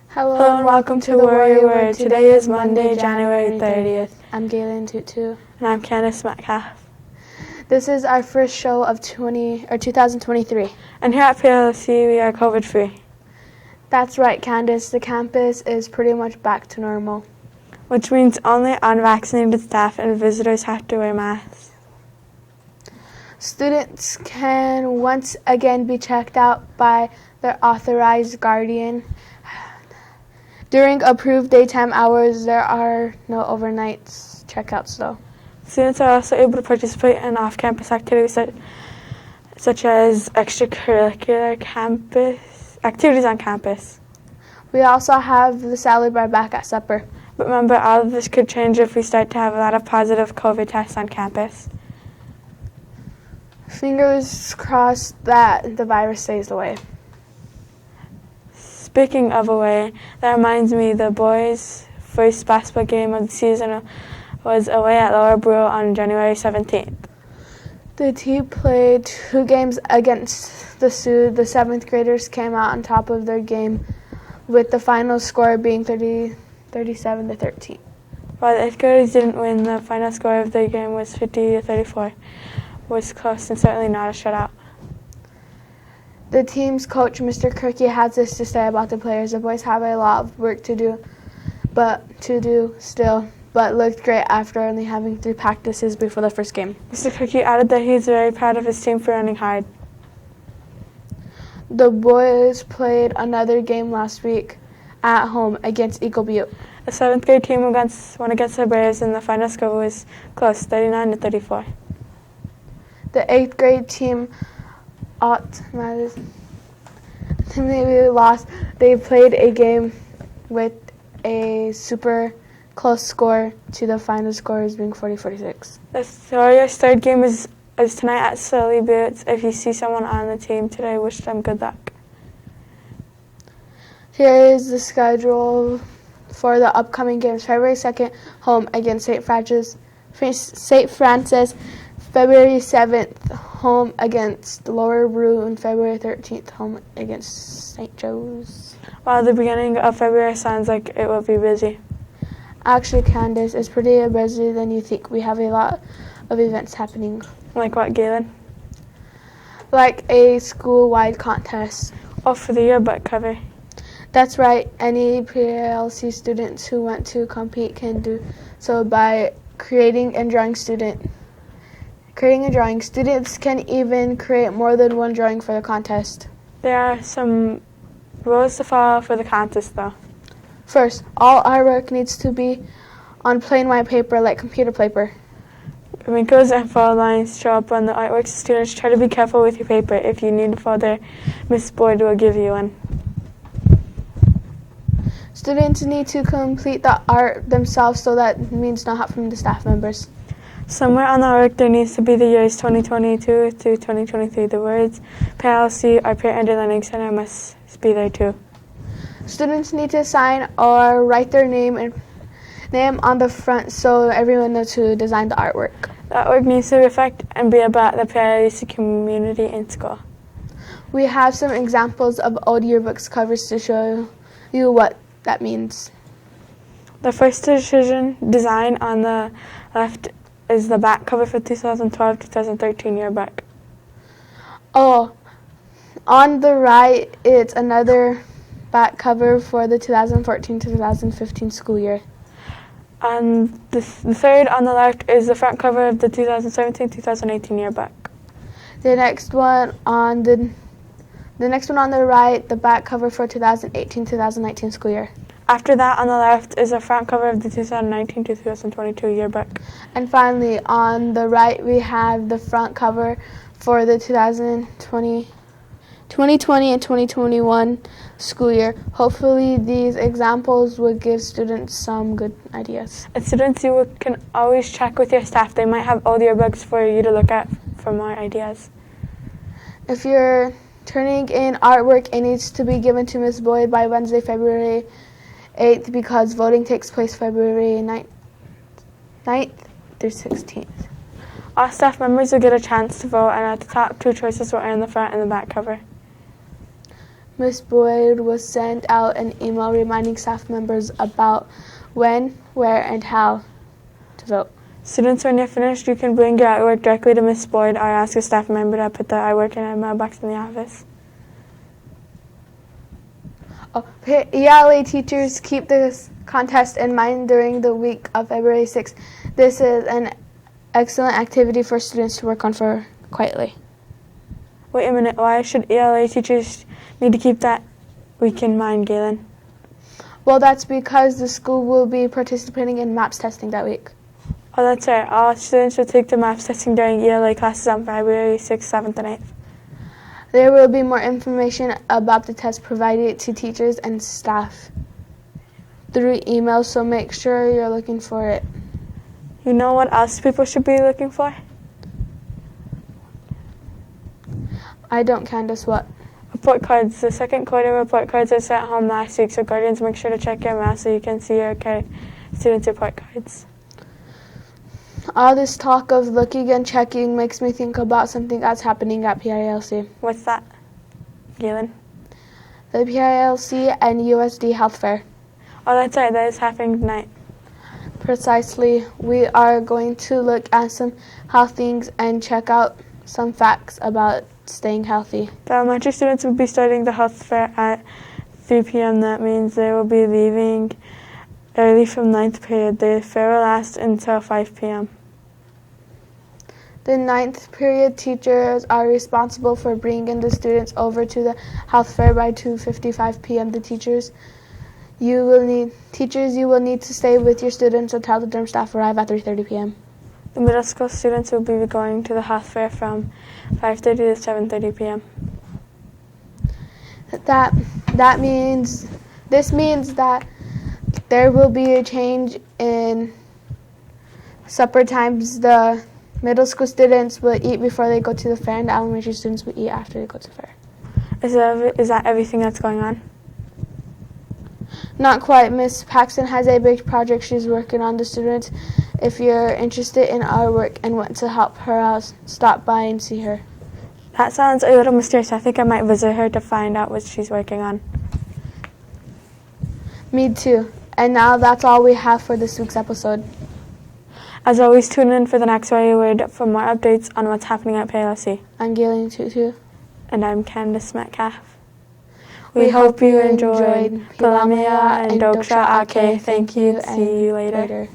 Hello and welcome to Warrior Word. Today is Monday, January 30th. I'm Gaylynn and I'm Candace Metcalf. This is our first show of 2023. And here at PILC, we are COVID-free. That's right, Candace. The campus is pretty much back to normal. Which means only unvaccinated staff and visitors have to wear masks. Students can once again be checked out by their authorized guardian. During approved daytime hours, there are no overnight checkouts, though. Students are also able to participate in off-campus activities such as extracurricular activities on campus. We also have the salad bar back at supper. But remember, all of this could change if we start to have a lot of positive COVID tests on campus. Fingers crossed that the virus stays away. Speaking of away, that reminds me the boys' first basketball game of the season was away at Lower Butte on January 17th. The team played 2 games against the Sioux. The 7th graders came out on top of their game, with the final score being 37-13. While the 8th graders didn't win, the final score of their game was 50-34. It was close and certainly not a shutout. The team's coach, Mr. Kirky, has this to say about the players. The boys have a lot of work to do still, but looked great after only having 3 practices before the first game. Mr. Kirky added that he's very proud of his team for running hard. The boys played another game last week at home against Eagle Butte. The 7th grade team won against the Bears, and the final score was close, 39-34. The 8th grade team lost. They played a game with a super close score to the final scores being 40-46. The Warriors' 3rd game is tonight at Sully Butte. If you see someone on the team today, wish them good luck. Here is the schedule for the upcoming games. February 2nd, home against St. Francis. February 7th, home against Lower Butte, and February 13th, home against St. Joe's. Wow, the beginning of February sounds like it will be busy. Actually, Candace, it's pretty busier than you think. We have a lot of events happening. Like what, Gaylynn? Like a school-wide contest. Oh, for the yearbook cover. That's right. Any PILC students who want to compete can do so by creating a drawing. Students can even create more than one drawing for the contest. There are some rules to follow for the contest, though. First, all artwork needs to be on plain white paper like computer paper. Wrinkles and fault lines show up on the artwork. Students, try to be careful with your paper. If you need a folder, Miss Boyd will give you one. Students need to complete the art themselves, so that means no help from the staff members. Somewhere on the artwork there needs to be the years 2022 through 2023. The words PILC or Parent and Learning Center must be there too. Students need to sign or write their name on the front so everyone knows who designed the artwork. The artwork needs to reflect and be about the PILC community in school. We have some examples of old yearbooks covers to show you what that means. The first design on the left is the back cover for 2012-2013 yearbook. Oh, on the right, it's another back cover for the 2014-2015 school year. And the third on the left is the front cover of the 2017-2018 yearbook. The next one on the right, the back cover for 2018-2019 school year. After that, on the left, is the front cover of the 2019-2022 yearbook. And finally, on the right, we have the front cover for the 2020 and 2021 school year. Hopefully, these examples will give students some good ideas. As students, you can always check with your staff. They might have old yearbooks for you to look at for more ideas. If you're Turning in artwork, it needs to be given to Ms. Boyd by Wednesday, February 8th, because voting takes place February 9th through 16th. All staff members will get a chance to vote, and at the top, 2 choices will earn the front and the back cover. Ms. Boyd will send out an email reminding staff members about when, where, and how to vote. Students, when you're finished, you can bring your artwork directly to Ms. Boyd or ask a staff member to put the artwork in a mailbox in the office. ELA teachers, keep this contest in mind during the week of February 6th. This is an excellent activity for students to work on for quietly. Wait a minute, why should ELA teachers need to keep that week in mind, Gaylynn? Well, that's because the school will be participating in MAPS testing that week. Oh, that's right. All students will take the MAPS testing during ELA classes on February 6th, 7th, and 8th. There will be more information about the test provided to teachers and staff through email, so make sure you're looking for it. You know what else people should be looking for? I don't, Candace, what? Report cards. The second quarter report cards are sent home last week, so guardians, make sure to check your mail so you can see your students' report cards. All this talk of looking and checking makes me think about something that's happening at PILC. What's that, Gaylynn? The PILC and USD Health Fair. Oh, that's right. That is happening tonight. Precisely. We are going to look at some health things and check out some facts about staying healthy. The elementary students will be starting the health fair at 3 p.m. That means they will be leaving early from 9th period. The fair will last until 5 p.m. The 9th period teachers are responsible for bringing the students over to the health fair by 2:55 p.m. The teachers, you will need to stay with your students until the dorm staff arrive at 3:30 p.m. The middle school students will be going to the health fair from 5:30 to 7:30 p.m. This means that there will be a change in supper times. The middle school students will eat before they go to the fair, and the elementary students will eat after they go to the fair. Is that everything that's going on? Not quite. Miss Paxton has a big project she's working on. The students, if you're interested in our work and want to help her out, stop by and see her. That sounds a little mysterious. I think I might visit her to find out what she's working on. Me too. And now that's all we have for this week's episode. As always, tune in for the next Worry Word for more updates on what's happening at PILC. I'm Gaylynn Tutu. And I'm Candace Metcalf. We hope you enjoyed Palamia and Doksha Ake. Thank you. See you later.